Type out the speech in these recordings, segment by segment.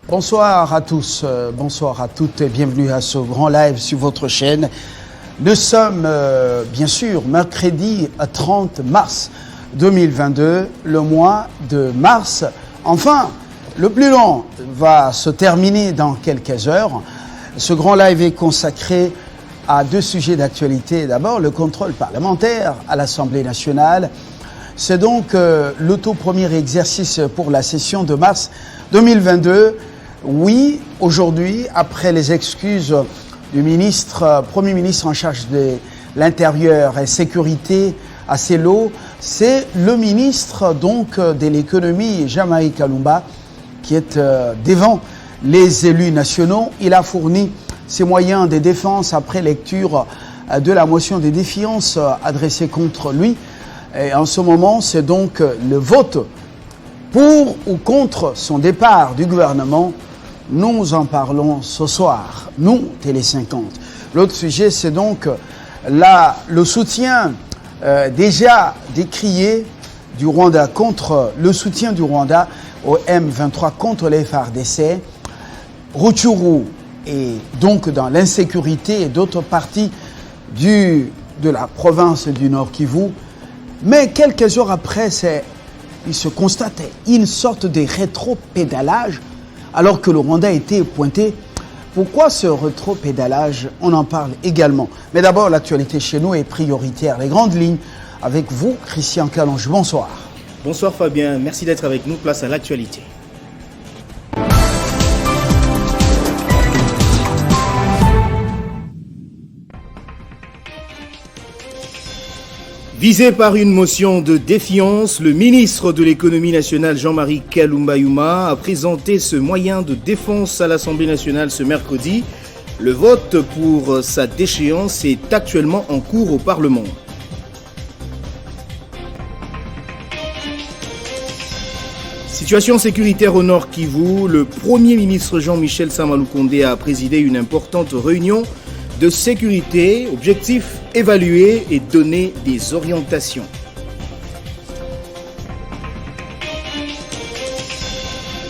Bonsoir à tous, bonsoir à toutes et bienvenue à ce grand live sur votre chaîne. Nous sommes bien sûr mercredi 30 mars 2022, le mois de mars. Enfin, le plus long va se terminer dans quelques heures. Ce grand live est consacré à deux sujets d'actualité. D'abord, le contrôle parlementaire à l'Assemblée nationale. C'est donc le tout premier exercice pour la session de mars 2022. Oui, aujourd'hui, après les excuses du Premier ministre en charge de l'Intérieur et Sécurité à Celo, c'est le ministre donc de l'économie, Jean-Marie Kalumba, qui est devant les élus nationaux. Il a fourni ses moyens de défense après lecture de la motion de défiance adressée contre lui. Et en ce moment, c'est donc le vote pour ou contre son départ du gouvernement. Nous en parlons ce soir, nous, Télé 50. L'autre sujet, c'est donc le soutien déjà décrié du Rwanda contre le soutien du Rwanda au M23 contre les FARDC, Rutshuru et donc dans l'insécurité et d'autres parties de la province du Nord Kivu. Mais quelques heures après, il se constatait une sorte de rétro-pédalage alors que le Rwanda a été pointé. Pourquoi ce rétro-pédalage? On en parle également. Mais d'abord, l'actualité chez nous est prioritaire. Les grandes lignes avec vous, Christian Calonge. Bonsoir. Bonsoir Fabien, merci d'être avec nous. Place à l'actualité. Visé par une motion de défiance, le ministre de l'économie nationale Jean-Marie Kalumba a présenté ce moyen de défense à l'Assemblée nationale ce mercredi. Le vote pour sa déchéance est actuellement en cours au Parlement. Situation sécuritaire au Nord Kivu, le Premier ministre Jean-Michel Samaloukonde a présidé une importante réunion de sécurité, objectif évaluer et donner des orientations.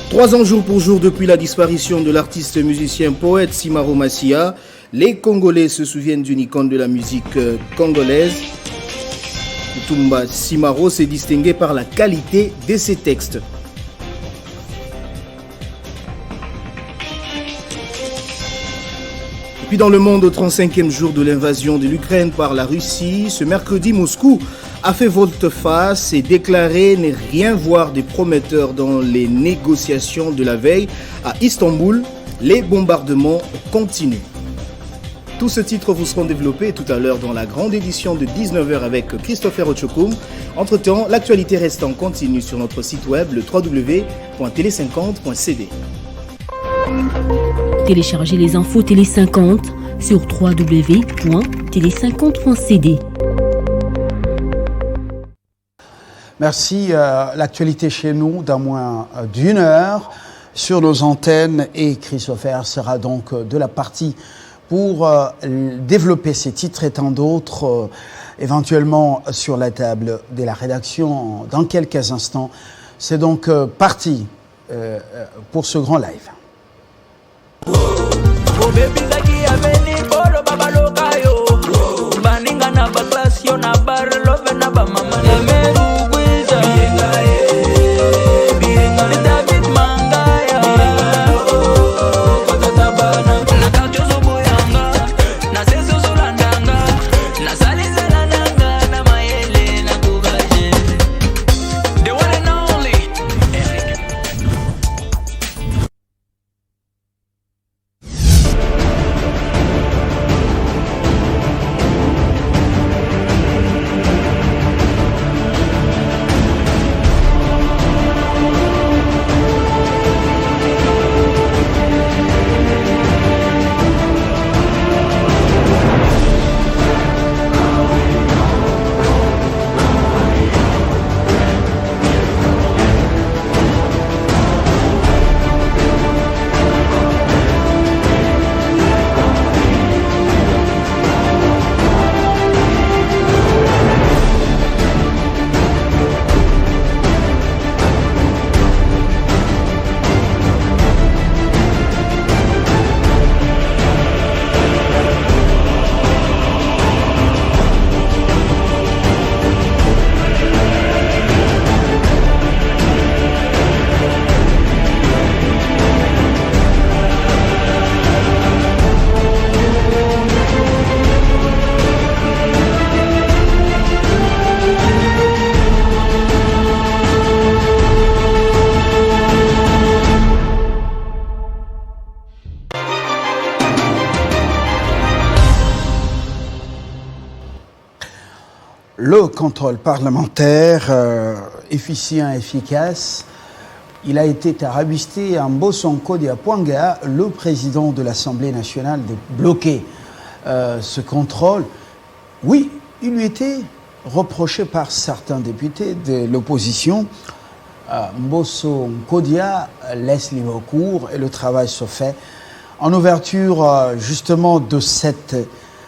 Trois ans jour pour jour depuis la disparition de l'artiste musicien poète Simaro Massia, les Congolais se souviennent d'une icône de la musique congolaise. Kutumba Simaro s'est distingué par la qualité de ses textes. Puis dans le monde, au 35e jour de l'invasion de l'Ukraine par la Russie, ce mercredi, Moscou a fait volte-face et déclaré ne rien voir de prometteur dans les négociations de la veille. À Istanbul, les bombardements continuent. Tous ces titres vous seront développés tout à l'heure dans la grande édition de 19h avec Christopher Ochokoum. Entre-temps, l'actualité reste en continu sur notre site web, le www.tele50.cd. Téléchargez les infos Télé 50 sur www.tele50.cd. Merci. L'actualité chez nous dans moins d'une heure sur nos antennes et Christopher sera donc de la partie pour développer ces titres et tant d'autres éventuellement sur la table de la rédaction dans quelques instants. C'est donc parti pour ce grand live. le contrôle parlementaire efficient, efficace. Il a été tarabisté en Bosonko Diapwanga, le président de l'Assemblée nationale, de bloquer ce contrôle. Oui, il lui était reproché par certains députés de l'opposition. Mbosso Nkodia laisse libre cours et le travail se fait. En ouverture justement de cette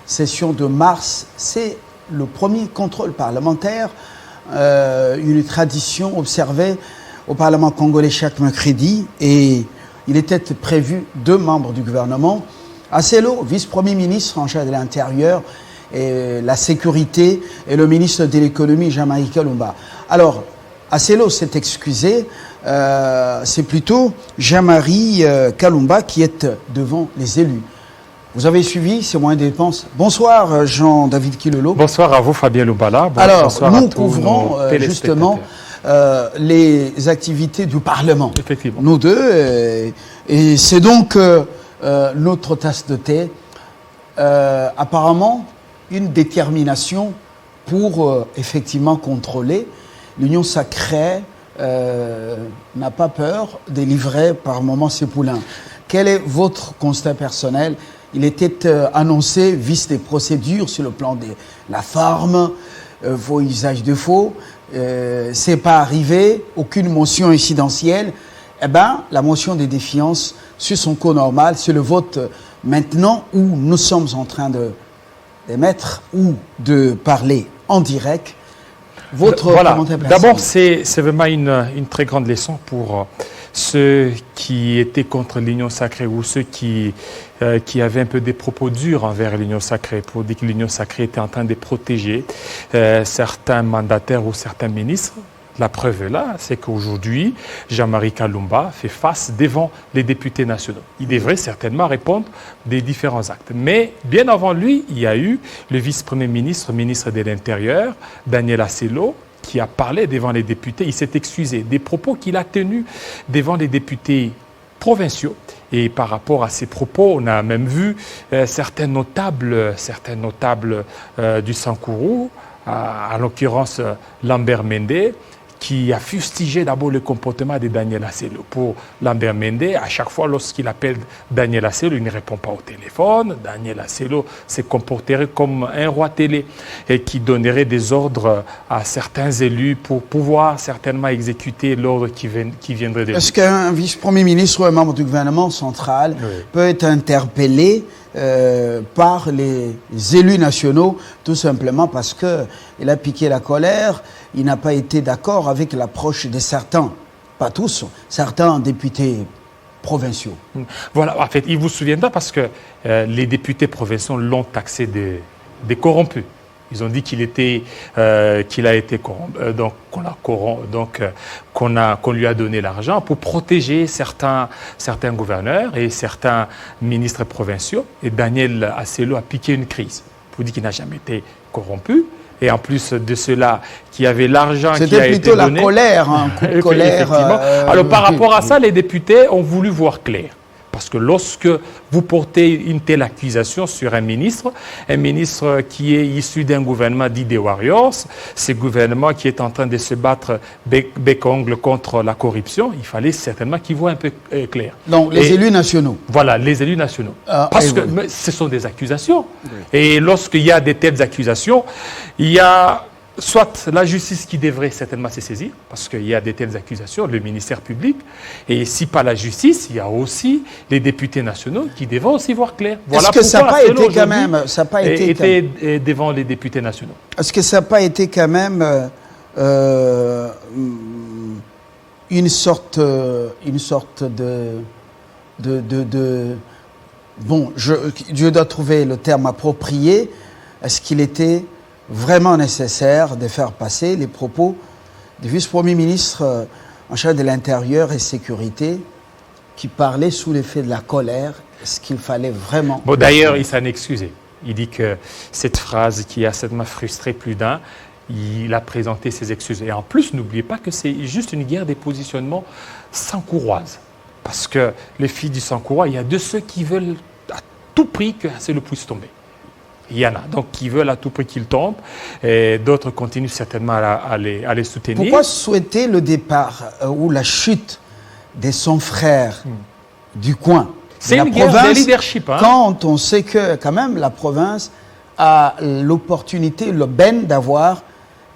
session de mars, c'est le premier contrôle parlementaire, une tradition observée au Parlement congolais chaque mercredi, et il était prévu 2 membres du gouvernement. Acelo, vice-premier ministre en charge de l'Intérieur et la sécurité, et le ministre de l'économie, Jean-Marie Kalumba. Alors, Acelo s'est excusé, c'est plutôt Jean-Marie Kalumba qui est devant les élus. Vous avez suivi ces moyens de dépense. Bonsoir Jean-David Kilolo. Bonsoir à vous Fabien Loubala. Alors, nous couvrons justement les activités du Parlement. Effectivement. Nous deux. Et c'est donc notre tasse de thé. Apparemment, une détermination pour effectivement contrôler. L'Union sacrée n'a pas peur de livrer par moments ses poulains. Quel est votre constat personnel? Il était annoncé, vice des procédures sur le plan de la forme, vos usages de faux. C'est pas arrivé, aucune motion incidentielle. Eh bien, la motion de défiance sur son cours normal, c'est le vote maintenant où nous sommes en train d'émettre ou de parler en direct. Votre commentaire personnel. D'abord, c'est vraiment une très grande leçon pour ceux qui étaient contre l'Union sacrée ou ceux qui avaient un peu des propos durs envers l'Union sacrée, pour dire que l'Union sacrée était en train de protéger certains mandataires ou certains ministres. La preuve est là, c'est qu'aujourd'hui, Jean-Marie Kalumba fait face devant les députés nationaux. Il devrait certainement répondre des différents actes. Mais bien avant lui, il y a eu le vice-premier ministre, ministre de l'Intérieur, Daniel Acelo, qui a parlé devant les députés. Il s'est excusé des propos qu'il a tenus devant les députés provinciaux. Et par rapport à ces propos, on a même vu certains notables du Sankourou, en l'occurrence Lambert Mende, qui a fustigé d'abord le comportement de Daniel Acelo. Pour Lambert Mende, à chaque fois lorsqu'il appelle Daniel Acelo, il ne répond pas au téléphone. Daniel Acelo se comporterait comme un roi télé et qui donnerait des ordres à certains élus pour pouvoir certainement exécuter l'ordre qui viendrait de lui. Est-ce qu'un vice-premier ministre ou un membre du gouvernement central peut être interpellé par les élus nationaux, tout simplement parce qu'il a piqué la colère, il n'a pas été d'accord avec l'approche de certains, pas tous, certains députés provinciaux. Voilà, en fait, il vous souviendra parce que les députés provinciaux l'ont taxé de corrompu. Ils ont dit qu'il a été corrompu, donc qu'on lui a donné l'argent pour protéger certains gouverneurs et certains ministres provinciaux. Et Daniel Acelo a piqué une crise pour dire qu'il n'a jamais été corrompu. Et en plus de cela, qu'il y avait l'argent qui a été donné. C'était plutôt la colère, un coup de colère. Alors par rapport à ça, les députés ont voulu voir clair. Parce que lorsque vous portez une telle accusation sur un ministre qui est issu d'un gouvernement dit des Warriors, ce gouvernement qui est en train de se battre bec-ongle contre la corruption, il fallait certainement qu'il voit un peu clair. Donc les élus nationaux. Voilà, les élus nationaux. Parce que ce sont des accusations. Oui. Et lorsqu'il y a de telles accusations, il y a soit la justice qui devrait certainement se saisir, parce qu'il y a de telles accusations, le ministère public, et si pas la justice, il y a aussi les députés nationaux qui devraient aussi voir clair. Voilà. Est-ce que ça n'a pas été quand même, devant les députés nationaux. Est-ce que ça n'a pas été quand même une sorte de bon, je dois trouver le terme approprié. Est-ce qu'il était vraiment nécessaire de faire passer les propos du vice-premier ministre en charge de l'Intérieur et Sécurité qui parlait sous l'effet de la colère? Est-ce qu'il fallait vraiment... Bon, d'ailleurs, il s'en excusait. Il dit que cette phrase qui a certainement frustré plus d'un, il a présenté ses excuses. Et en plus, n'oubliez pas que c'est juste une guerre des positionnements sankouroises. Parce que les filles du Sankourois, il y a de ceux qui veulent à tout prix que Acelo puisse tomber. Il y en a donc qui veulent à tout prix qu'il tombe et d'autres continuent certainement à les soutenir. Pourquoi souhaiter le départ ou la chute de son frère du coin? C'est la une guerre province, de leadership. Hein? Quand on sait que quand même la province a l'opportunité, le ben d'avoir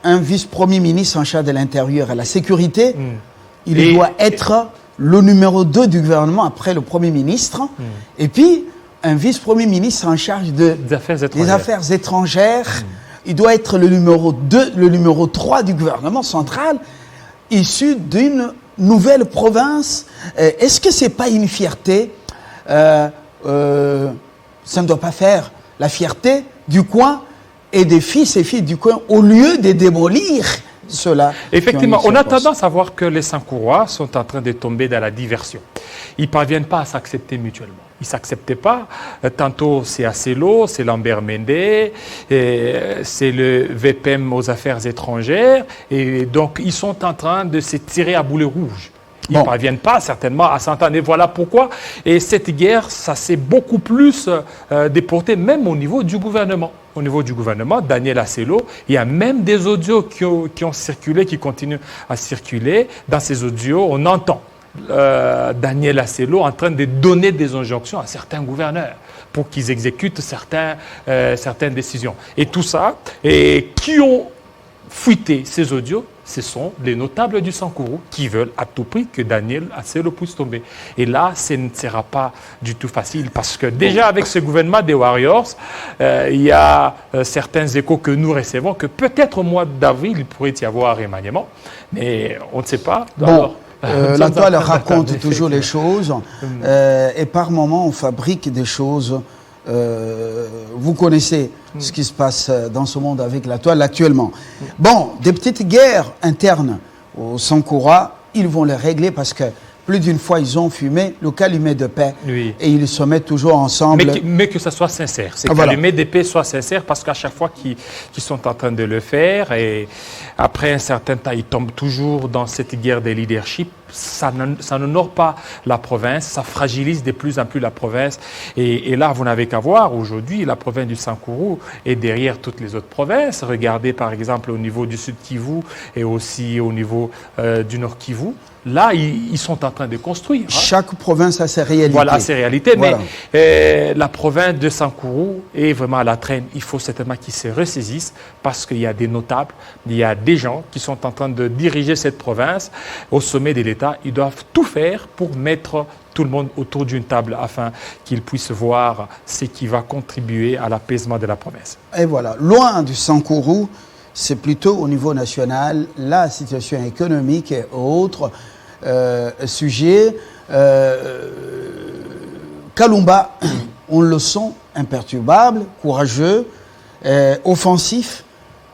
un vice-premier ministre en charge de l'intérieur et la sécurité, il doit être le numéro 2 du gouvernement après le premier ministre, et puis un vice-premier ministre en charge des affaires étrangères. Il doit être le numéro 2, le numéro 3 du gouvernement central, issu d'une nouvelle province. Est-ce que ce n'est pas une fierté? Ça ne doit pas faire la fierté du coin et des fils et filles du coin au lieu de démolir cela. Effectivement, on a tendance à voir que les Sankourois sont en train de tomber dans la diversion. Ils ne parviennent pas à s'accepter mutuellement. Ils ne s'acceptaient pas. Tantôt, c'est Acelo, c'est Lambert Mende, c'est le VPM aux affaires étrangères. Et donc, ils sont en train de se tirer à boulet rouge. Ils ne parviennent pas certainement à s'entendre. Et voilà pourquoi. Et cette guerre, ça s'est beaucoup plus déporté même au niveau du gouvernement. Au niveau du gouvernement, Daniel Acelo, il y a même des audios qui ont circulé, qui continuent à circuler. Dans ces audios, on entend Daniel Acelo en train de donner des injonctions à certains gouverneurs pour qu'ils exécutent certaines décisions. Et tout ça, et qui ont fuité ces audios, ce sont les notables du Sankourou qui veulent à tout prix que Daniel Acelo puisse tomber. Et là, ce ne sera pas du tout facile parce que déjà avec ce gouvernement des Warriors, il y a certains échos que nous recevons que peut-être au mois d'avril, il pourrait y avoir remaniement, mais on ne sait pas. La toile raconte toujours les choses et par moments on fabrique des choses. Vous connaissez ce qui se passe dans ce monde avec la toile actuellement. Bon, des petites guerres internes au Sankoura, ils vont les régler parce que plus d'une fois, ils ont fumé le calumet de paix et ils se mettent toujours ensemble. Mais que ça soit sincère. C'est que le calumet de paix soit sincère parce qu'à chaque fois qu'ils sont en train de le faire et après un certain temps, ils tombent toujours dans cette guerre des leadership. Ça n'honore pas la province, ça fragilise de plus en plus la province. Et là, vous n'avez qu'à voir, aujourd'hui, la province du Sankourou est derrière toutes les autres provinces. Regardez par exemple au niveau du Sud Kivu et aussi au niveau du Nord Kivu. Là, ils sont en train de construire. Chaque province a ses réalités. Voilà, ses réalités. Voilà. Mais la province de Sankourou est vraiment à la traîne. Il faut certainement qu'ils se ressaisissent parce qu'il y a des notables, il y a des gens qui sont en train de diriger cette province au sommet de l'État. Ils doivent tout faire pour mettre tout le monde autour d'une table afin qu'ils puissent voir ce qui va contribuer à l'apaisement de la province. Et voilà, loin du Sankourou, c'est plutôt au niveau national, la situation économique et autres sujets. Kalumba, on le sent imperturbable, courageux, offensif,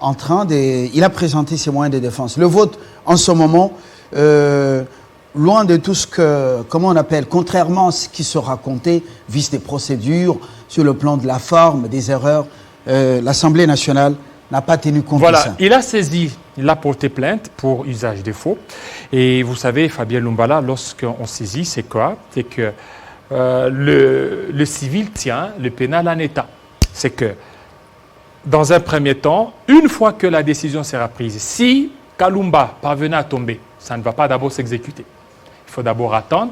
il a présenté ses moyens de défense. Le vote, en ce moment, loin de tout ce que, comment on appelle, contrairement à ce qui se racontait, vise des procédures sur le plan de la forme, des erreurs, l'Assemblée nationale n'a pas tenu compte de ça. Il a saisi, il a porté plainte pour usage de faux. Et vous savez, Fabien Lumbala, lorsqu'on saisit, c'est quoi? C'est que le civil tient le pénal en état. C'est que, dans un premier temps, une fois que la décision sera prise, si Kalumba parvenait à tomber, ça ne va pas d'abord s'exécuter. Il faut d'abord attendre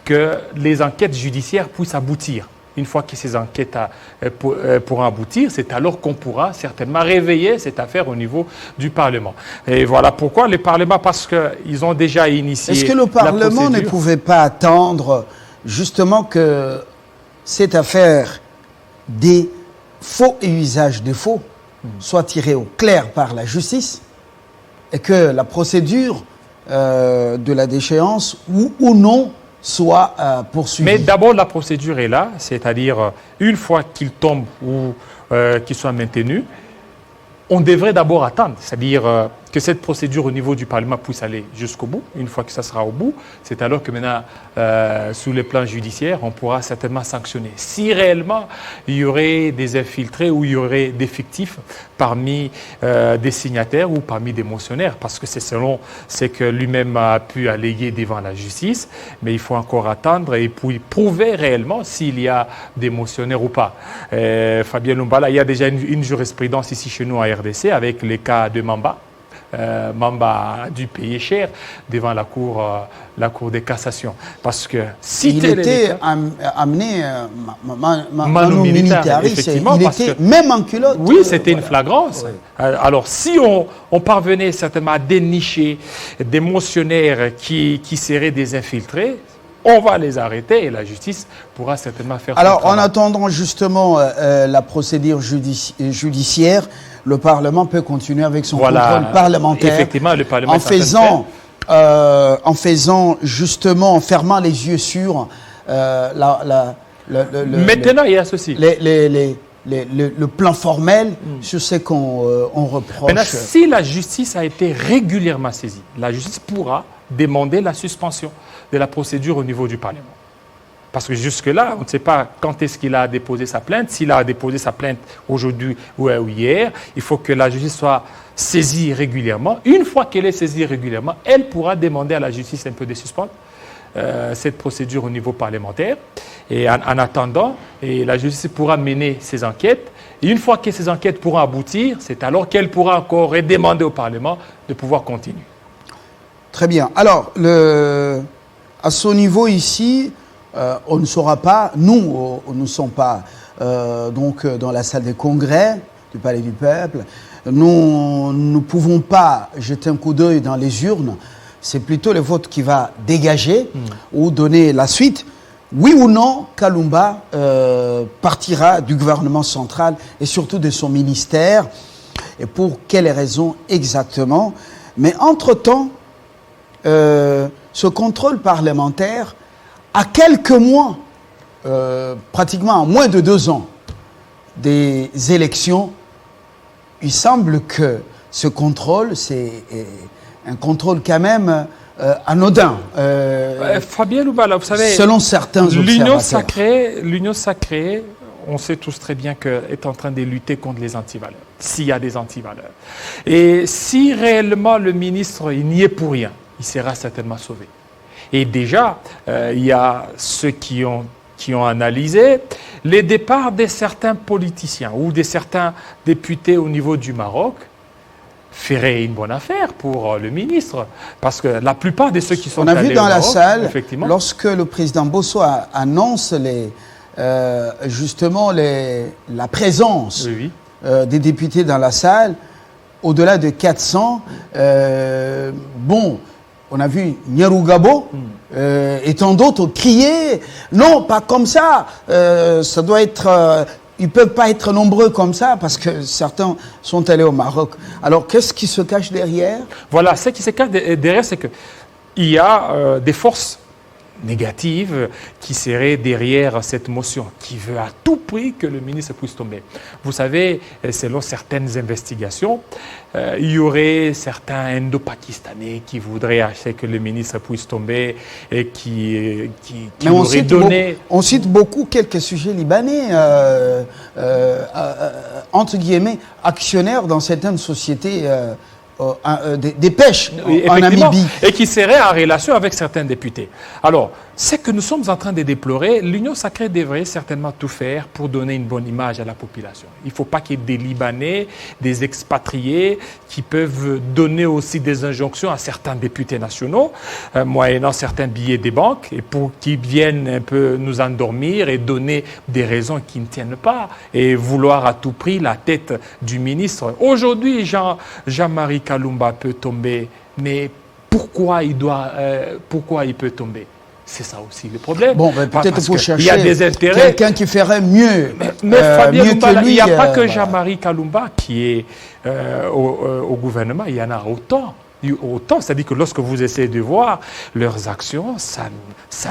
que les enquêtes judiciaires puissent aboutir. Une fois que ces enquêtes pourront aboutir, c'est alors qu'on pourra certainement réveiller cette affaire au niveau du Parlement. Et voilà pourquoi le Parlement, parce qu'ils ont déjà initié. Est-ce que le Parlement ne pouvait pas attendre justement que cette affaire des faux et usage de faux soit tirée au clair par la justice et que la procédure de la déchéance ou non soit poursuivi. Mais d'abord, la procédure est là, c'est-à-dire une fois qu'il tombe ou qu'il soit maintenu, on devrait d'abord attendre. C'est-à-dire, que cette procédure au niveau du Parlement puisse aller jusqu'au bout. Une fois que ça sera au bout, c'est alors que maintenant, sous le plan judiciaire, on pourra certainement sanctionner. Si réellement il y aurait des infiltrés ou il y aurait des fictifs parmi des signataires ou parmi des motionnaires, parce que c'est selon ce que lui-même a pu alléguer devant la justice, mais il faut encore attendre et puis prouver réellement s'il y a des motionnaires ou pas. Fabien Lumbala, il y a déjà une jurisprudence ici chez nous à RDC avec les cas de Mamba. Mamba a dû payer cher devant la cour de cassation. Parce que si il était amené manu militaire, effectivement, il était même en culotte. Oui, c'était une flagrance. Ouais. Alors, si on parvenait certainement à dénicher des motionnaires qui seraient des infiltrés, on va les arrêter et la justice pourra certainement faire son travail. Alors, en attendant justement la procédure judiciaire, le Parlement peut continuer avec son contrôle parlementaire. Effectivement, le Parlement en faisant justement, en fermant les yeux sur maintenant, il y a ceci. Le plan formel sur ce qu'on reproche. Maintenant, si la justice a été régulièrement saisie, la justice pourra demander la suspension de la procédure au niveau du Parlement. Parce que jusque-là, on ne sait pas quand est-ce qu'il a déposé sa plainte. S'il a déposé sa plainte aujourd'hui ou hier, il faut que la justice soit saisie régulièrement. Une fois qu'elle est saisie régulièrement, elle pourra demander à la justice un peu de suspendre cette procédure au niveau parlementaire. Et en attendant, la justice pourra mener ses enquêtes. Et une fois que ces enquêtes pourront aboutir, c'est alors qu'elle pourra encore demander au Parlement de pouvoir continuer. Très bien. Alors, à ce niveau ici, on ne saura pas, nous ne sommes pas donc dans la salle des congrès du Palais du Peuple, nous ne pouvons pas jeter un coup d'œil dans les urnes, c'est plutôt le vote qui va dégager ou donner la suite. Oui ou non, Kalumba partira du gouvernement central et surtout de son ministère, et pour quelles raisons exactement. Mais entre-temps, ce contrôle parlementaire, à quelques mois, pratiquement à moins de 2 ans des élections, il semble que ce contrôle, c'est un contrôle quand même anodin. Fabien Lumbala, vous savez, selon certains observateurs. L'Union sacrée, on sait tous très bien qu'elle est en train de lutter contre les antivaleurs, s'il y a des antivaleurs. Et si réellement le ministre il n'y est pour rien, il sera certainement sauvé. Et déjà, il y a ceux qui ont analysé les départs de certains politiciens ou de certains députés au niveau du Maroc ferait une bonne affaire pour le ministre. Parce que la plupart de ceux qui sont allés au Maroc... On a vu dans la salle, lorsque le président Bosso annonce justement la présence des députés dans la salle, au-delà de 400, on a vu Nyarugabo et tant d'autres crier « Non, pas comme ça, ça doit être... ils ne peuvent pas être nombreux comme ça parce que certains sont allés au Maroc. » Alors, qu'est-ce qui se cache derrière? Voilà, ce qui se cache derrière, c'est qu'il y a des forces négatives qui seraient derrière cette motion, qui veut à tout prix que le ministre puisse tomber. Vous savez, selon certaines investigations, il y aurait certains Indo-Pakistanais qui voudraient acheter que le ministre puisse tomber et qui auraient donné... On cite beaucoup quelques sujets libanais, entre guillemets, actionnaires dans certaines sociétés des pêches en Namibie. Et qui seraient en relation avec certains députés. Alors, ce que nous sommes en train de déplorer, l'Union sacrée devrait certainement tout faire pour donner une bonne image à la population. Il ne faut pas qu'il y ait des Libanais, des expatriés qui peuvent donner aussi des injonctions à certains députés nationaux, moyennant certains billets des banques, et pour qu'ils viennent un peu nous endormir et donner des raisons qui ne tiennent pas, et vouloir à tout prix la tête du ministre. Aujourd'hui, Jean-Marie Kalumba peut tomber, mais pourquoi il peut tomber? C'est ça aussi le problème. Bon, peut-être pour chercher il y a des intérêts. Quelqu'un qui ferait mieux. Mais Fabien Lumbala, il n'y a pas que Jean-Marie Kalumba qui est au gouvernement, il y en a autant. C'est-à-dire que lorsque vous essayez de voir leurs actions, ça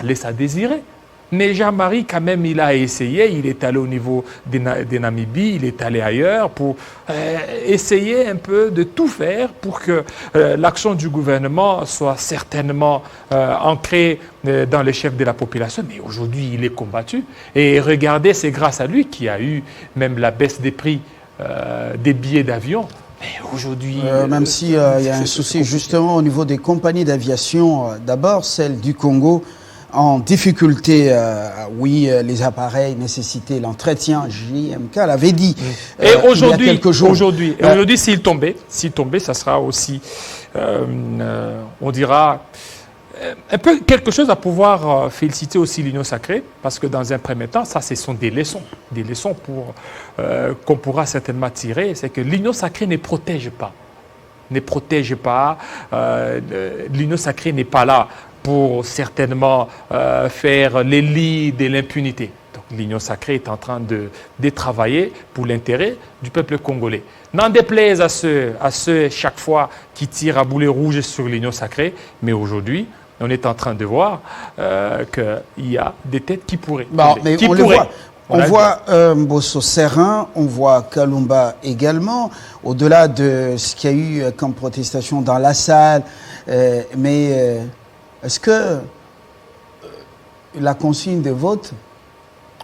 laisse à désirer. Mais Jean-Marie, quand même, il a essayé, il est allé au niveau des Namibies, il est allé ailleurs pour essayer un peu de tout faire pour que l'action du gouvernement soit certainement ancrée dans les chefs de la population. Mais aujourd'hui, il est combattu. Et regardez, c'est grâce à lui qu'il y a eu même la baisse des prix des billets d'avion. Mais aujourd'hui... même s'il y a un souci justement au niveau des compagnies d'aviation, d'abord celle du Congo, en difficulté, oui, les appareils nécessitaient l'entretien, JMK l'avait dit et aujourd'hui, il y a quelques jours. Aujourd'hui, s'il tombait, ça sera aussi, on dira, un peu quelque chose à pouvoir féliciter aussi l'Union sacrée, parce que dans un premier temps, ça, ce sont des leçons pour qu'on pourra certainement tirer, c'est que l'Union sacrée ne protège pas. L'Union sacrée n'est pas là pour certainement faire les lits de l'impunité. Donc l'Union sacrée est en train de travailler pour l'intérêt du peuple congolais. N'en déplaise à ceux chaque fois qui tirent à boulet rouge sur l'Union sacrée, mais aujourd'hui, on est en train de voir qu'il y a des têtes qui pourraient. Bon, mais on le voit. On voit Mbosso Serin, on voit Kalumba également, au-delà de ce qu'il y a eu comme protestation dans la salle. Mais est-ce que la consigne de vote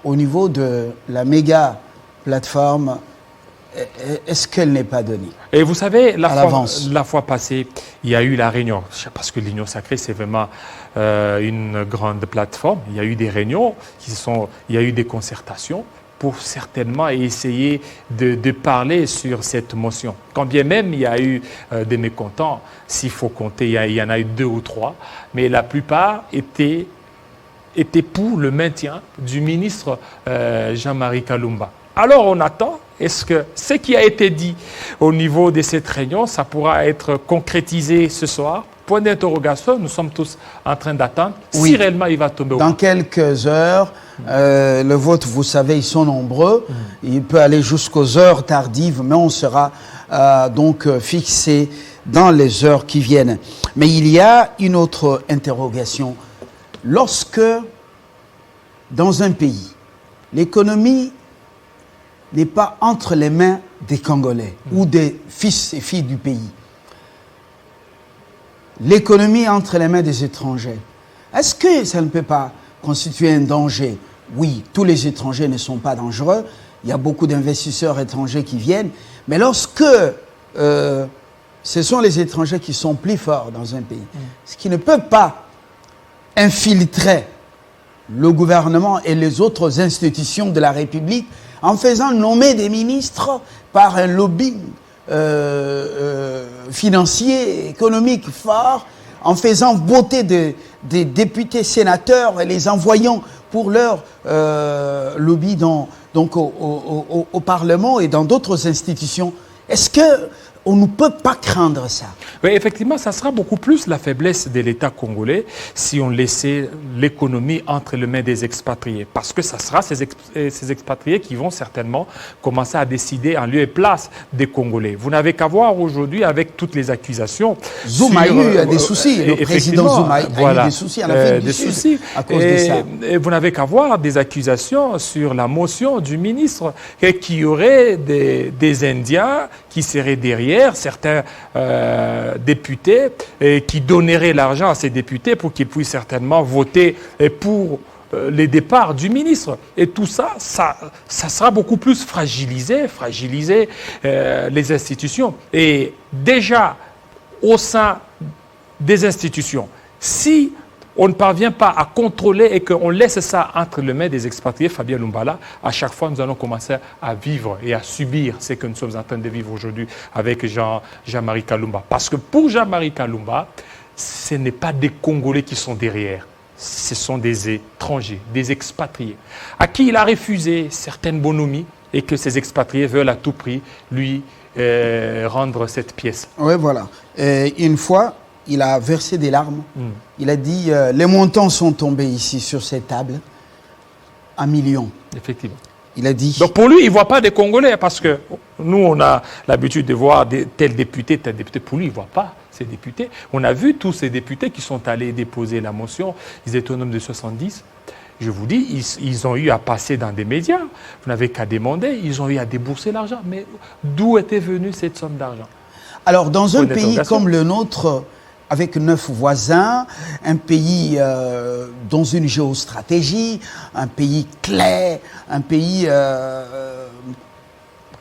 au niveau de la méga plateforme, est-ce qu'elle n'est pas donnée? Et vous savez, la fois passée, il y a eu la réunion, parce que l'Union sacrée, c'est vraiment une grande plateforme. Il y a eu des réunions, il y a eu des concertations pour certainement essayer de parler sur cette motion. Quand bien même il y a eu des mécontents, s'il faut compter, il y en a eu 2 ou 3, mais la plupart étaient pour le maintien du ministre Jean-Marie Kalumba. Alors on attend, est-ce que ce qui a été dit au niveau de cette réunion, ça pourra être concrétisé ce soir? Point d'interrogation, nous sommes tous en train d'attendre si réellement il va tomber au Dans quelques heures, le vote, vous savez, ils sont nombreux. Il peut aller jusqu'aux heures tardives, mais on sera donc fixé dans les heures qui viennent. Mais il y a une autre interrogation. Lorsque, dans un pays, l'économie n'est pas entre les mains des Congolais ou des fils et filles du pays, l'économie est entre les mains des étrangers, est-ce que ça ne peut pas constituer un danger? Oui, tous les étrangers ne sont pas dangereux, il y a beaucoup d'investisseurs étrangers qui viennent, mais lorsque ce sont les étrangers qui sont plus forts dans un pays, ce qui ne peut pas infiltrer le gouvernement et les autres institutions de la République en faisant nommer des ministres par un lobbying financier, économique fort, en faisant voter des députés sénateurs et les envoyant pour leur lobby au Parlement et dans d'autres institutions. Est-ce qu'on ne peut pas craindre ça? Oui, effectivement, ça sera beaucoup plus la faiblesse de l'État congolais si on laissait l'économie entre les mains des expatriés. Parce que ça sera ces expatriés qui vont certainement commencer à décider en lieu et place des Congolais. Vous n'avez qu'à voir aujourd'hui avec toutes les accusations. Zouma a eu des soucis. Le président Zouma a eu des soucis en Afrique du Sud à cause de ça. Et vous n'avez qu'à voir des accusations sur la motion du ministre qu'il y aurait des Indiens qui seraient derrière, certains députés qui donneraient l'argent à ces députés pour qu'ils puissent certainement voter pour les départs du ministre. Et tout ça, ça sera beaucoup plus fragilisé les institutions. Et déjà, au sein des institutions, si on ne parvient pas à contrôler et qu'on laisse ça entre les mains des expatriés, Fabien Lumbala, à chaque fois, nous allons commencer à vivre et à subir ce que nous sommes en train de vivre aujourd'hui avec Jean-Marie Kalumba. Parce que pour Jean-Marie Kalumba, ce n'est pas des Congolais qui sont derrière. Ce sont des étrangers, des expatriés, à qui il a refusé certaines bonhomie et que ces expatriés veulent à tout prix lui rendre cette pièce. Oui, voilà. Une fois, il a versé des larmes. Il a dit, les montants sont tombés ici sur cette table, 1 million. Effectivement. Il a dit... Donc pour lui, il ne voit pas des Congolais, parce que nous, on a l'habitude de voir tel député. Pour lui, il ne voit pas ces députés. On a vu tous ces députés qui sont allés déposer la motion. Ils étaient au nombre de 70. Je vous dis, ils ont eu à passer dans des médias. Vous n'avez qu'à demander. Ils ont eu à débourser l'argent. Mais d'où était venue cette somme d'argent? Alors, dans un pays comme le nôtre, avec 9 voisins, un pays dans une géostratégie, un pays clair, un pays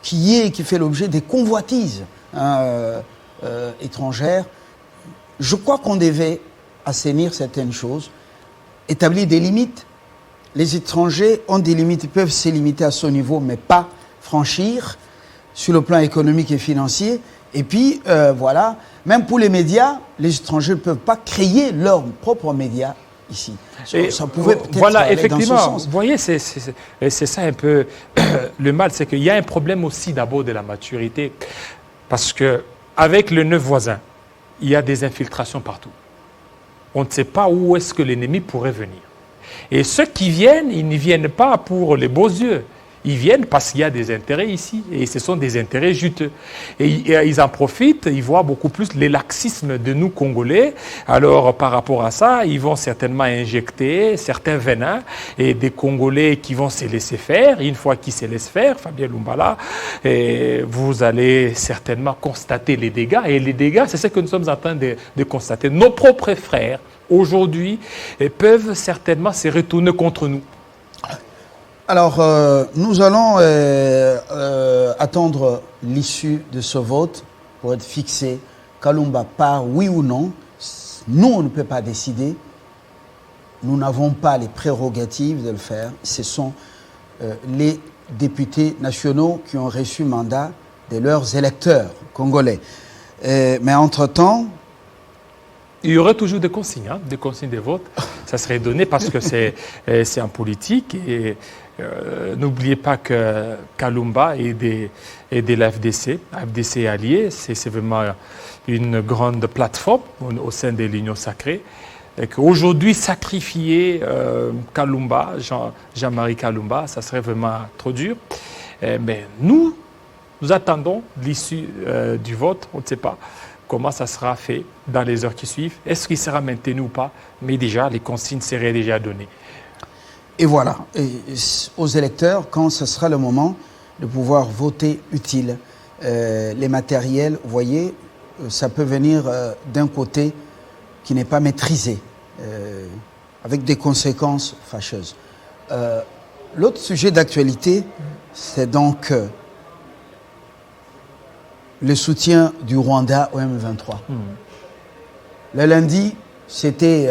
qui fait l'objet des convoitises étrangères, je crois qu'on devait assainir certaines choses, établir des limites. Les étrangers ont des limites, ils peuvent se limiter à ce niveau, mais pas franchir sur le plan économique et financier. Et puis, voilà, même pour les médias, les étrangers ne peuvent pas créer leurs propres médias ici. Ça pouvait peut-être voilà, aller effectivement, dans ce sens. vous voyez, c'est ça un peu le mal, c'est qu'il y a un problème aussi d'abord de la maturité. Parce qu'avec les 9 voisins, il y a des infiltrations partout. On ne sait pas où est-ce que l'ennemi pourrait venir. Et ceux qui viennent, ils ne viennent pas pour les beaux yeux. Ils viennent parce qu'il y a des intérêts ici, et ce sont des intérêts juteux. Et ils en profitent, ils voient beaucoup plus les laxismes de nous, Congolais. Alors, par rapport à ça, ils vont certainement injecter certains venins, et des Congolais qui vont se laisser faire. Une fois qu'ils se laissent faire, Fabien Lumbala, vous allez certainement constater les dégâts. Et les dégâts, c'est ce que nous sommes en train de constater. Nos propres frères, aujourd'hui, peuvent certainement se retourner contre nous. Alors, nous allons attendre l'issue de ce vote pour être fixé. Kalumba part, oui ou non. Nous, on ne peut pas décider. Nous n'avons pas les prérogatives de le faire. Ce sont les députés nationaux qui ont reçu mandat de leurs électeurs congolais. Mais entre-temps... Il y aurait toujours des consignes de vote. Ça serait donné parce que c'est en politique. Et n'oubliez pas que Kalumba est de l'AFDC. AFDC est allié. C'est vraiment une grande plateforme au sein de l'Union sacrée. Et qu'aujourd'hui, sacrifier Kalumba, Jean-Marie Kalumba, ça serait vraiment trop dur. Mais nous attendons l'issue du vote. On ne sait pas comment ça sera fait dans les heures qui suivent. Est-ce qu'il sera maintenu ou pas? Mais déjà, les consignes seraient déjà données. Et voilà, aux électeurs, quand ce sera le moment de pouvoir voter utile. Les matériels, vous voyez, ça peut venir d'un côté qui n'est pas maîtrisé, avec des conséquences fâcheuses. L'autre sujet d'actualité, c'est donc le soutien du Rwanda au M23. Le lundi, c'était,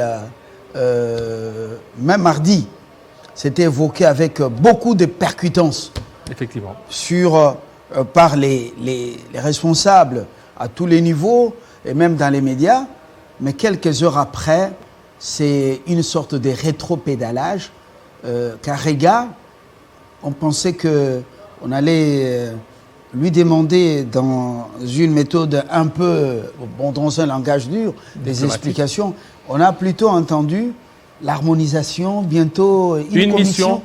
même mardi, c'était évoqué avec beaucoup de percutance. Effectivement. Par les responsables à tous les niveaux et même dans les médias. Mais quelques heures après, c'est une sorte de rétropédalage. Karega, on pensait qu'on allait lui demander dans une méthode un peu, dans un langage dur, des explications. On a plutôt entendu l'harmonisation, bientôt une mission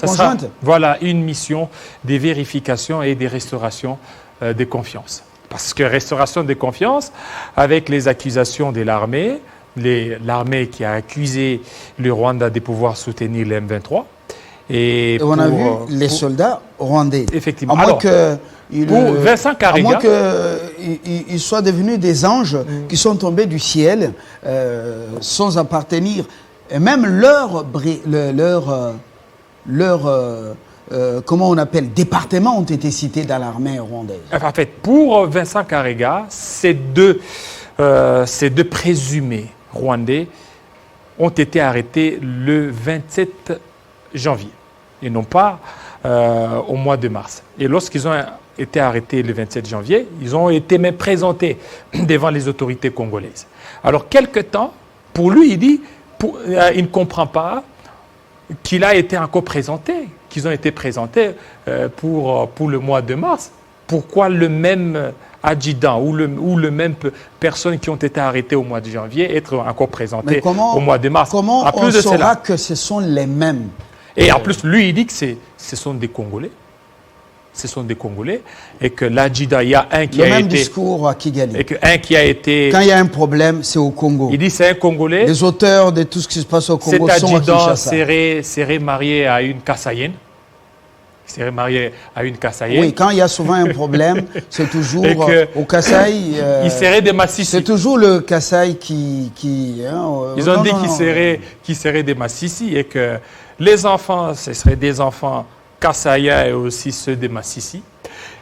conjointe. Voilà, une mission de vérification et de restauration de confiance. Parce que restauration de confiance, avec les accusations de l'armée, l'armée qui a accusé le Rwanda de pouvoir soutenir le M23. Et on a vu les soldats rwandais. Effectivement. À moins que Vincent Karega, à moins qu'ils soient devenus des anges qui sont tombés du ciel sans appartenir. Et même comment on appelle, départements ont été cités dans l'armée rwandaise. En fait, pour Vincent Karega, ces deux présumés rwandais ont été arrêtés le 27 janvier et non pas au mois de mars. Et lorsqu'ils ont été arrêtés le 27 janvier, ils ont été même présentés devant les autorités congolaises. Alors, quelque temps, pour lui, il dit, il ne comprend pas qu'il a été encore présenté, qu'ils ont été présentés pour le mois de mars. Pourquoi le même adjudant ou le même personnes qui ont été arrêtées au mois de janvier être encore présentées au mois de mars? Comment on saura que ce sont les mêmes? Et en plus, lui, il dit que ce sont des Congolais. ce sont des Congolais, et que l'Adjida, il y a un qui Le a même été... discours à Kigali. Et un qui a été... Quand il y a un problème, c'est au Congo. Il dit c'est un Congolais. Les auteurs de tout ce qui se passe au Cet Congo sont à adjudant Kinshasa. serait marié à une Kassaïenne. Il serait marié à une Kassaïenne. Oui, quand il y a souvent un problème, c'est toujours Et que au Kasaï. il serait des Massissi. C'est toujours le Kasaï qui Ils ont dit qu'il serait des Massissi et que les enfants, ce seraient des enfants Kassaïens et aussi ceux des Massissi.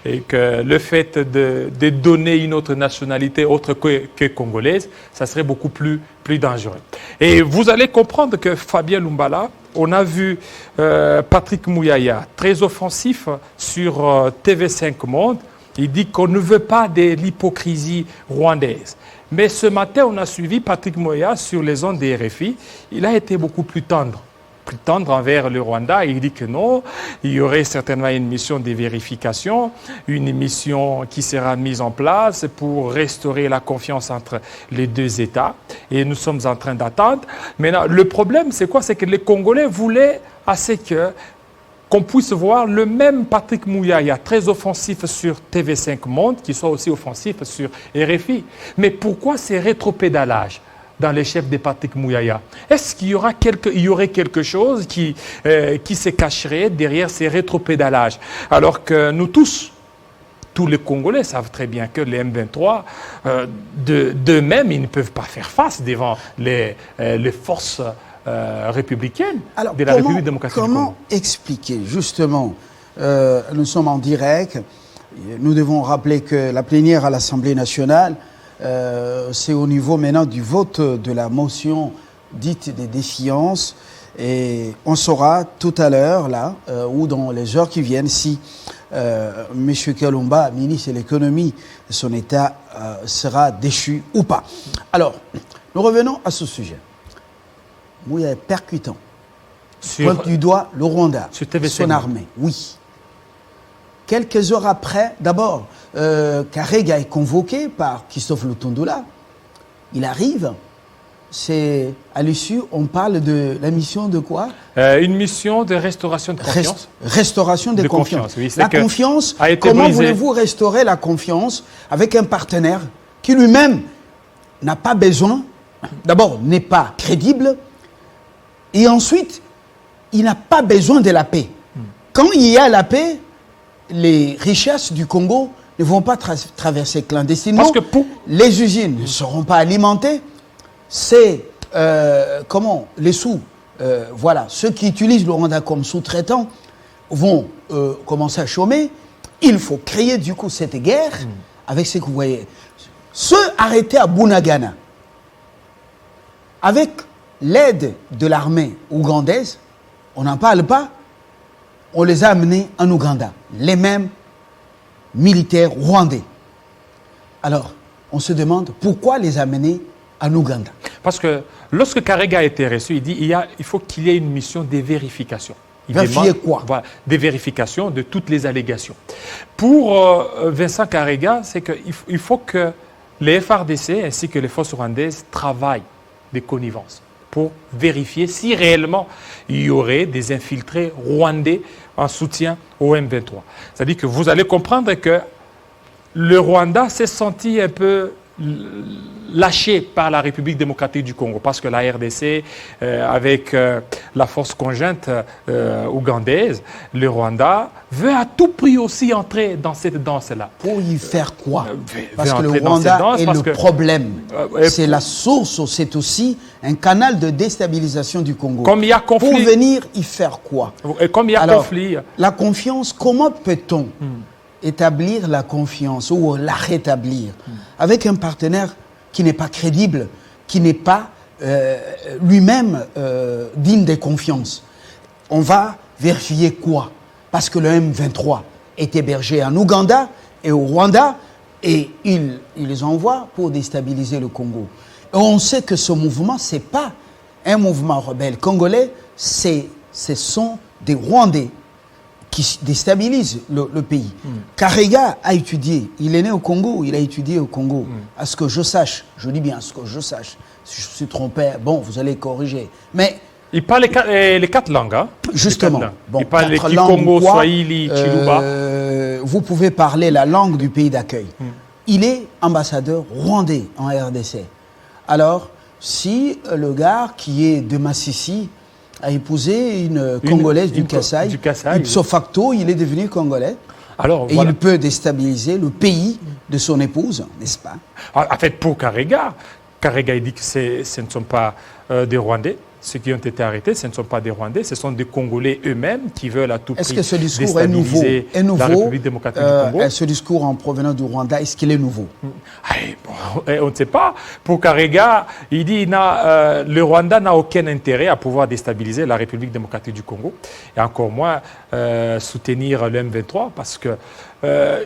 Et que le fait de donner une autre nationalité autre que congolaise, ça serait beaucoup plus dangereux. Et vous allez comprendre que Fabien Lumbala, on a vu Patrick Mouyaya très offensif sur TV5 Monde. Il dit qu'on ne veut pas de l'hypocrisie rwandaise. Mais ce matin, on a suivi Patrick Mouyaya sur les ondes des RFI. Il a été beaucoup plus tendre envers le Rwanda. Il dit que non, il y aurait certainement une mission de vérification, une mission qui sera mise en place pour restaurer la confiance entre les deux États. Et nous sommes en train d'attendre. Maintenant, le problème, c'est quoi? C'est que les Congolais voulaient assez qu'on puisse voir le même Patrick Mouyaya, très offensif sur TV5 Monde, qui soit aussi offensif sur RFI. Mais pourquoi ces rétropédalages dans les chefs de Patrick Mouyaya? Est-ce qu'il y aurait quelque chose qui se cacherait derrière ces rétropédalages? Alors que nous tous les Congolais savent très bien que les M23, d'eux-mêmes, ils ne peuvent pas faire face devant les forces républicaine de la République démocratique du Congo. Comment expliquer, justement, nous sommes en direct, nous devons rappeler que la plénière à l'Assemblée nationale, c'est au niveau maintenant du vote de la motion dite des défiances, et on saura tout à l'heure, là, ou dans les heures qui viennent, si M. Kalumba, ministre de l'économie, son État sera déchu ou pas. Alors, nous revenons à ce sujet. Mouya est percutant. Pointe du doigt le Rwanda, son armée, oui. Quelques heures après, d'abord, Karega est convoqué par Christophe Lutundula. Il arrive. C'est à l'issue, on parle de la mission de quoi? Une mission de restauration de confiance. Restauration de confiance. Oui, la confiance, comment voulez-vous restaurer la confiance avec un partenaire qui lui-même n'a pas besoin, d'abord n'est pas crédible, et ensuite, il n'a pas besoin de la paix. Quand il y a la paix, les richesses du Congo ne vont pas traverser clandestinement. Parce que les usines ne seront pas alimentées. C'est, les sous, voilà, ceux qui utilisent le Rwanda comme sous-traitants vont commencer à chômer. Il faut créer du coup cette guerre avec ce que vous voyez. Ceux arrêtés à Bunagana, avec l'aide de l'armée ougandaise, on n'en parle pas, on les a amenés en Ouganda, les mêmes militaires rwandais. Alors, on se demande pourquoi les amener en Ouganda. Parce que lorsque Karega a été reçu, il dit il faut qu'il y ait une mission de vérification. Vérifier quoi? Voilà, des vérifications de toutes les allégations. Pour Vincent Karega, c'est qu'il faut que les FARDC ainsi que les forces rwandaises travaillent des connivences pour vérifier si réellement il y aurait des infiltrés rwandais en soutien au M23. C'est-à-dire que vous allez comprendre que le Rwanda s'est senti un peu lâché par la République démocratique du Congo parce que la RDC, avec la force conjointe ougandaise, le Rwanda veut à tout prix aussi entrer dans cette danse-là. Pour y faire quoi? Parce que le Rwanda est le problème. C'est la source, c'est aussi un canal de déstabilisation du Congo. Comme il y a conflit, pour venir y faire quoi? Et comme il y a conflit... La confiance, comment peut-on établir la confiance ou la rétablir avec un partenaire qui n'est pas crédible, qui n'est pas lui-même digne de confiance? On va vérifier quoi? Parce que le M23 est hébergé en Ouganda et au Rwanda et il les envoie pour déstabiliser le Congo. Et on sait que ce mouvement, ce n'est pas un mouvement rebelle congolais, ce sont des Rwandais qui déstabilisent le pays. Karega a étudié, il est né au Congo, il a étudié au Congo. À ce que je sache, je dis bien à ce que je sache, si je suis trompé, bon, vous allez corriger. Mais Il parle les 4 langues. Hein? Justement. Bon, il parle les Kikongo, Swahili, Chiluba. Vous pouvez parler la langue du pays d'accueil. Il est ambassadeur rwandais en RDC. Alors, si le gars qui est de Massissi a épousé une Congolaise du Kasaï, ipso facto, il est devenu Congolais. Alors, et il peut déstabiliser le pays de son épouse, n'est-ce pas? En fait, pour Karega, il dit que ce ne sont pas des Rwandais. Ceux qui ont été arrêtés, ce ne sont pas des Rwandais, ce sont des Congolais eux-mêmes qui veulent à tout prix est-ce que ce discours est nouveau, la République démocratique du Congo. Ce discours en provenant du Rwanda, est-ce qu'il est nouveau? On ne sait pas. Pour Karega, il dit que le Rwanda n'a aucun intérêt à pouvoir déstabiliser la République démocratique du Congo et encore moins soutenir le M23 parce que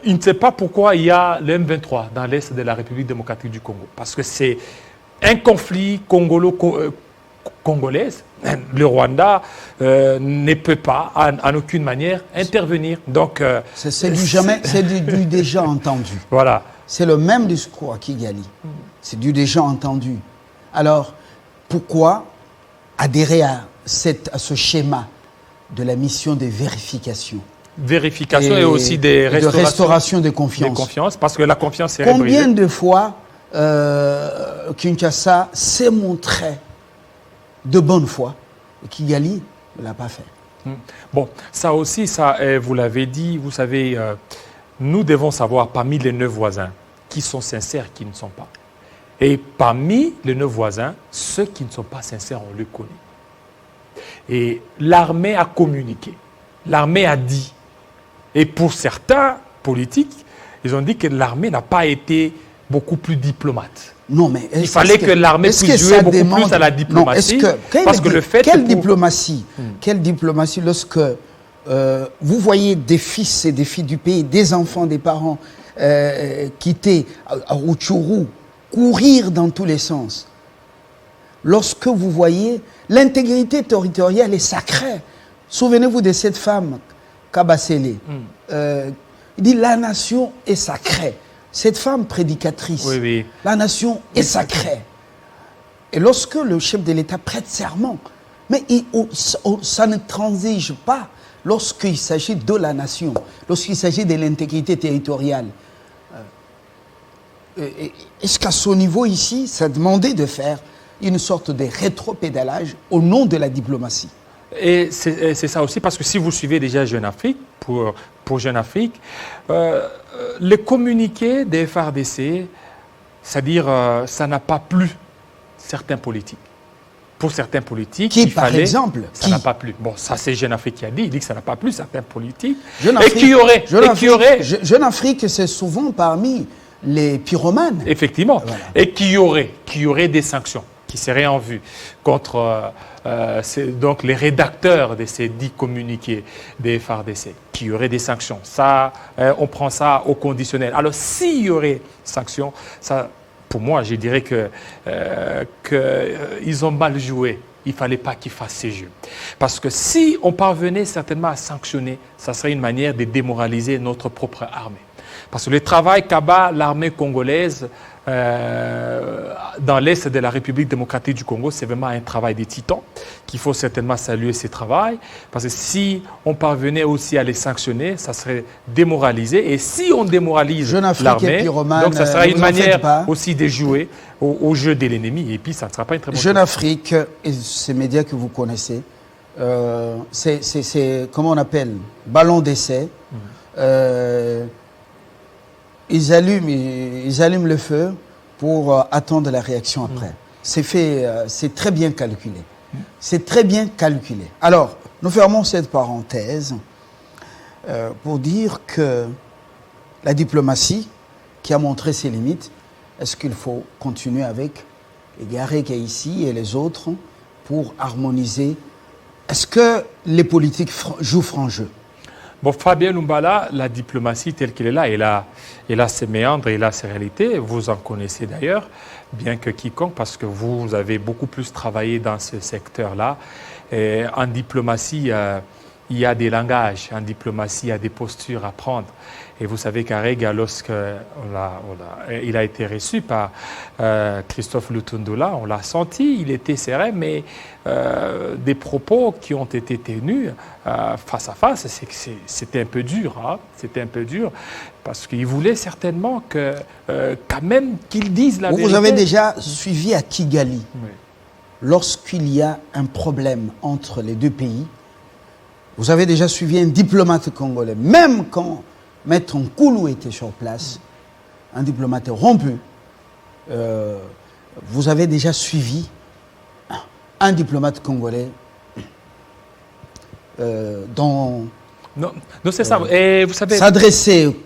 il ne sait pas pourquoi il y a le M23 dans l'est de la République démocratique du Congo. Parce que c'est un conflit congolaise, le Rwanda ne peut pas, en aucune manière, intervenir. Donc, c'est du déjà entendu. Voilà. C'est le même discours à Kigali. C'est du déjà entendu. Alors, pourquoi adhérer à ce schéma de la mission de vérification? Vérification et aussi de restauration de confiance. Parce que la confiance est Combien de fois Kinshasa s'est montré de bonne foi, et Kigali ne l'a pas fait. Bon, ça aussi, vous l'avez dit, vous savez, nous devons savoir parmi les 9 voisins qui sont sincères, qui ne sont pas. Et parmi les 9 voisins, ceux qui ne sont pas sincères, on les connaît. Et l'armée a communiqué, l'armée a dit. Et pour certains politiques, ils ont dit que l'armée n'a pas été beaucoup plus diplomate. Non, mais il fallait que l'armée puisse jouer beaucoup plus à la diplomatie. Quelle diplomatie lorsque vous voyez des fils et des filles du pays, des enfants, des parents quitter à Rutshuru, courir dans tous les sens. Lorsque vous voyez l'intégrité territoriale est sacrée. Souvenez-vous de cette femme, Kabasele. Il dit la nation est sacrée. Cette femme prédicatrice, la nation est sacrée. Et lorsque le chef de l'État prête serment, mais ça ne transige pas lorsqu'il s'agit de la nation, lorsqu'il s'agit de l'intégrité territoriale. Est-ce qu'à son niveau ici, ça demandait de faire une sorte de rétropédalage au nom de la diplomatie? Et c'est ça aussi, parce que si vous suivez déjà Jeune Afrique, pour Jeune Afrique, les communiqués des FARDC, c'est-à-dire ça n'a pas plu certains politiques. Pour certains politiques, par exemple, ça n'a pas plu. Bon, ça c'est Jeune Afrique qui a dit, il dit que ça n'a pas plu certains politiques. Jeune Afrique, c'est souvent parmi les pyromanes. Effectivement. Voilà. Et qu'il y aurait des sanctions qui seraient en vue contre donc les rédacteurs de ces 10 communiqués des FARDC, qu'il y aurait des sanctions. Ça, on prend ça au conditionnel. Alors, s'il y aurait sanctions, ça, pour moi, je dirais qu'ils ont mal joué. Il ne fallait pas qu'ils fassent ces jeux. Parce que si on parvenait certainement à sanctionner, ça serait une manière de démoraliser notre propre armée. Parce que le travail qu'abat l'armée congolaise dans l'est de la République démocratique du Congo, c'est vraiment un travail de titan qu'il faut certainement saluer ce travail. Parce que si on parvenait aussi à les sanctionner, ça serait démoralisé. Et si on démoralise l'armée, donc ça sera une manière aussi de jouer au jeu de l'ennemi. Et puis ça ne sera pas une très bonne Jeune Afrique et ces médias que vous connaissez, c'est comment on appelle, ballon d'essai. Ils allument le feu pour attendre la réaction après. C'est très bien calculé. C'est très bien calculé. Alors, nous fermons cette parenthèse pour dire que la diplomatie qui a montré ses limites, est-ce qu'il faut continuer avec Egaré qui est ici et les autres pour harmoniser? Est-ce que les politiques jouent franc jeu? Bon, Fabien Lumbala, la diplomatie telle qu'elle est là, elle a ses méandres, elle a ses réalités. Vous en connaissez d'ailleurs, bien que quiconque, parce que vous avez beaucoup plus travaillé dans ce secteur-là. En diplomatie, il y a des langages en diplomatie, il y a des postures à prendre. Et vous savez qu'Arega, lorsqu'il a été reçu par Christophe Lutundula, on l'a senti, il était serein, mais des propos qui ont été tenus face à face, c'était un peu dur. Hein, c'était un peu dur, parce qu'il voulait certainement quand même qu'ils disent la vérité. Vous avez déjà suivi à Kigali, oui. Lorsqu'il y a un problème entre les deux pays, vous avez déjà suivi un diplomate congolais, même quand Maître Nkoulou était sur place, un diplomate rompu, vous avez déjà suivi un diplomate congolais Non, c'est ça. Et vous savez, s'adresser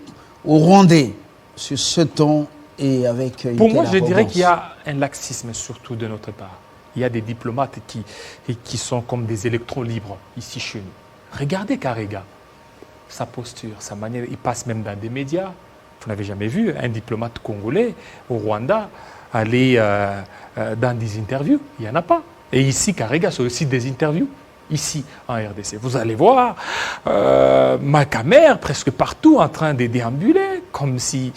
aux Rwandais sur ce ton et avec une pour moi, telle je dirais arrogance. qu'il y a un laxisme surtout de notre part. Il y a des diplomates qui sont comme des électrons libres ici chez nous. Regardez Karega, sa posture, sa manière, il passe même dans des médias. Vous n'avez jamais vu un diplomate congolais au Rwanda aller dans des interviews. Il n'y en a pas. Et ici, Karega, c'est aussi des interviews. Ici, en RDC. Vous allez voir Macamer presque partout en train de déambuler, comme si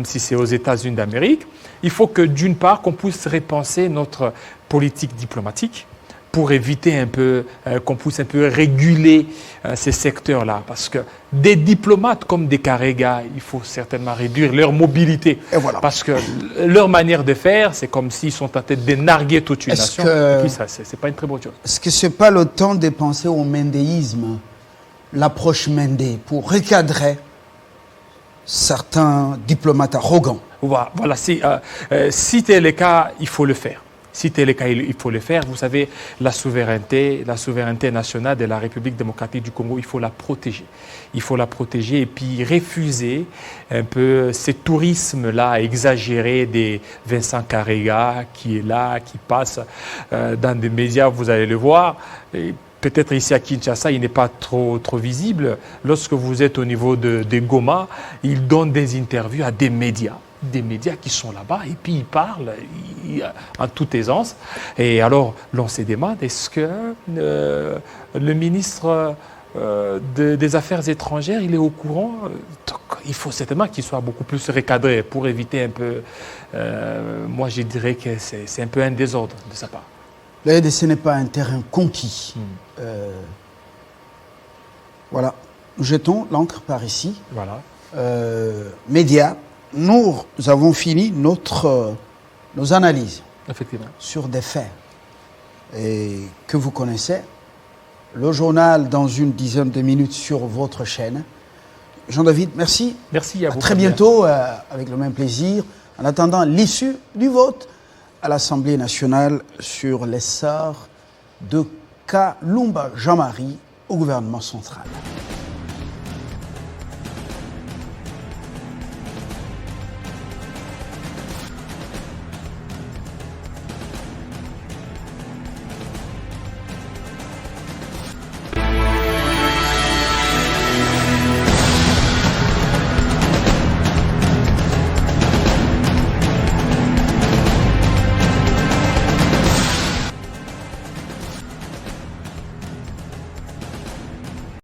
c'est aux États-Unis d'Amérique. Il faut que, d'une part, qu'on puisse repenser notre politique diplomatique pour éviter un peu, qu'on puisse un peu réguler ces secteurs-là. Parce que des diplomates comme des Karega, il faut certainement réduire leur mobilité. Et voilà. Parce que leur manière de faire, c'est comme s'ils sont en tête de narguer toute une nation. Et puis ça, c'est pas une très bonne chose. Est-ce que ce n'est pas le temps de penser au mendéisme, l'approche mendé, pour recadrer certains diplomates arrogants? Voilà, si tel est le cas, il faut le faire. Si tel est le cas, il faut le faire. Vous savez, la souveraineté nationale de la République démocratique du Congo, il faut la protéger. Il faut la protéger et puis refuser un peu ce tourisme-là exagéré des Vincent Karega qui est là, qui passe dans des médias, vous allez le voir. Et peut-être ici à Kinshasa, il n'est pas trop visible. Lorsque vous êtes au niveau de Goma, il donne des interviews à des médias qui sont là-bas et puis ils parlent en toute aisance. Et alors, l'on se demande, est-ce que le ministre des Affaires étrangères, il est au courant? Donc, il faut certainement qu'il soit beaucoup plus recadré pour éviter un peu... moi, je dirais que c'est un peu un désordre de sa part. La RDC n'est pas un terrain conquis. Voilà. Nous jetons l'encre par ici. Voilà. Médias, nous avons fini nos analyses Effectivement. sur des faits et que vous connaissez. Le journal dans une dizaine de minutes sur votre chaîne. Jean-David, merci. Merci à vous. À très bientôt, avec le même plaisir. En attendant l'issue du vote à l'Assemblée nationale sur l'essor de Kalumba Jean-Marie au gouvernement central.